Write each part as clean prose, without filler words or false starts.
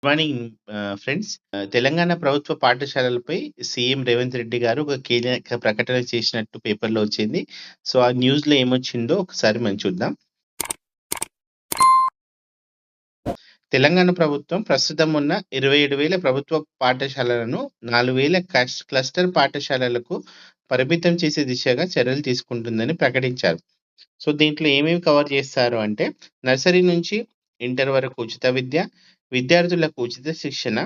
Morning friends. Telangana ప్రభుత్వ పాఠశాలలపై CM Revanth Reddy గారు ఒక కీలక ప్రకటన చేసినట్టు పేపర్‌లో వచ్చింది. సో, ఆ న్యూస్‌లో ఏమొచ్చిందో ఒకసారి మనం చూద్దాం. తెలంగాణ ప్రభుత్వం ప్రస్తుతం ఉన్న 27,000 ప్రభుత్వ పాఠశాలలను 4,000 క్లస్టర్ పాఠశాలలకు పరిమితం చేసే దిశగా చర్యలు తీసుకుంటుందని ప్రకటించారు. సో, దీంట్లో ఏమేమి కవర్ చేస్తారు అంటే, నర్సరీ నుంచి ఇంటర్ వరకు ఉచిత విద్య, విద్యార్థులకు ఉచిత శిక్షణ,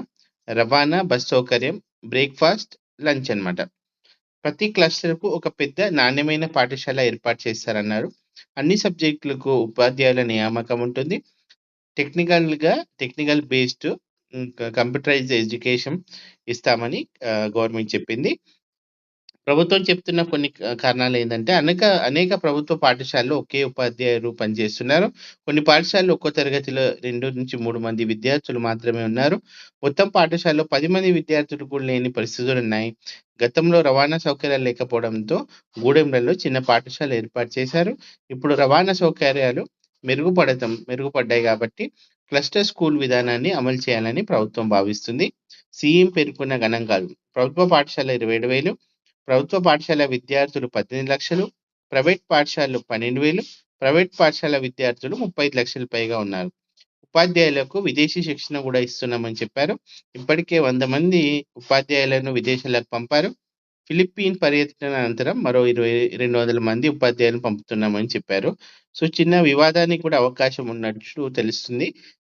రవాణా, బస్ సౌకర్యం, బ్రేక్‌ఫాస్ట్, లంచ్ అన్నమాట. ప్రతి క్లస్టర్‌కు ఒక పెద్ద నాణ్యమైన పాఠశాల ఏర్పాటు చేస్తారన్నారు. అన్ని సబ్జెక్టులకు ఉపాధ్యాయుల నియామకం ఉంటుంది. టెక్నికల్ బేస్డ్ కంప్యూటరైజ్డ్ ఎడ్యుకేషన్ ఇస్తామని గవర్నమెంట్ చెప్పింది. ప్రభుత్వం చెప్తున్న కొన్ని కారణాలేందంటే, అనేక ప్రభుత్వ పాఠశాలలు ఒకే ఉపాధ్యాయులు పనిచేస్తున్నారు. కొన్ని పాఠశాలలు ఒక్కో తరగతిలో 2-3 మంది విద్యార్థులు మాత్రమే ఉన్నారు. మొత్తం పాఠశాలలో 10 మంది విద్యార్థులు కూడా లేని పరిస్థితులున్నాయి. గతంలో రవాణా సౌకర్యాలు లేకపోవడంతో గూడెంలలో చిన్న పాఠశాల ఏర్పాటు చేశారు. ఇప్పుడు రవాణా సౌకర్యాలు మెరుగుపడ్డాయి కాబట్టి క్లస్టర్ స్కూల్ విధానాన్ని అమలు చేయాలని ప్రభుత్వం భావిస్తుంది. సీఎం పేర్కొన్న గణాంకాలు: ప్రభుత్వ పాఠశాల 27,000, ప్రభుత్వ పాఠశాల విద్యార్థులు 18,00,000, ప్రైవేట్ పాఠశాలలు 12,000, ప్రైవేట్ పాఠశాల విద్యార్థులు 35,00,000 పైగా ఉన్నారు. ఉపాధ్యాయులకు విదేశీ శిక్షణ కూడా ఇస్తున్నామని చెప్పారు. ఇప్పటికే 100 మంది ఉపాధ్యాయులను విదేశాలకు పంపారు. ఫిలిప్పీన్ పర్యటన అనంతరం మరో 200 మంది ఉపాధ్యాయులను పంపుతున్నామని చెప్పారు. సో, చిన్న వివాదానికి కూడా అవకాశం ఉన్నట్లు తెలుస్తుంది.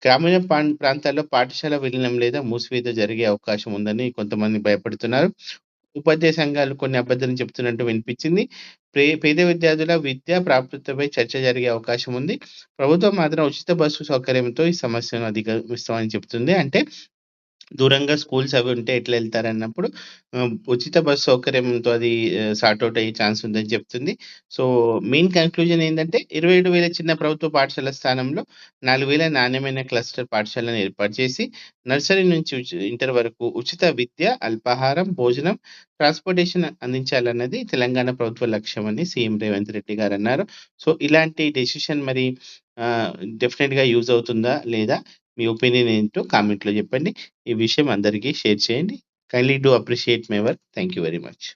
గ్రామీణ ప్రాంతాల్లో పాఠశాల విలీనం లేదా మూసివేత జరిగే అవకాశం ఉందని కొంతమంది భయపడుతున్నారు. ఉపాధ్యాయ సంఘాలు కొన్ని అబద్ధాలు చెప్తున్నట్టు వినిపించింది. పేద విద్యార్థుల విద్యా ప్రాప్యతపై చర్చ జరిగే అవకాశం ఉంది. ప్రభుత్వం మాత్రం ఉచిత బస్సు సౌకర్యంతో ఈ సమస్యను అధిగమిస్తామని చెప్తుంది. అంటే దూరంగా స్కూల్స్ అవి ఉంటే ఎట్లా ఎళ్తారన్నప్పుడు ఉచిత బస్ సౌకర్యంతో అది సార్ట్ ఔట్ అయ్యే ఛాన్స్ ఉందని చెప్తుంది. సో, మెయిన్ కన్‌క్లూజన్ ఏందంటే, 27,000 చిన్న ప్రభుత్వ పాఠశాల స్థానంలో 4,000 నాణ్యమైన క్లస్టర్ పాఠశాలను ఏర్పాటు చేసి, నర్సరీ నుంచి ఇంటర్ వరకు ఉచిత విద్య, అల్పాహారం, భోజనం, ట్రాన్స్‌పోర్టేషన్ అందించాలన్నది తెలంగాణ ప్రభుత్వ లక్ష్యమని సీఎం రేవంత్ రెడ్డి గారన్నారు. సో, ఇలాంటి డెసిషన్ మరి డెఫినిట్‌గా యూజ్ అవుతుందా? లేదా? మీ ఒపీనియన్ ఏంటో కామెంట్‌లో చెప్పండి. ఈ విషయం అందరికీ షేర్ చేయండి. Kindly do appreciate my work. Thank you very much.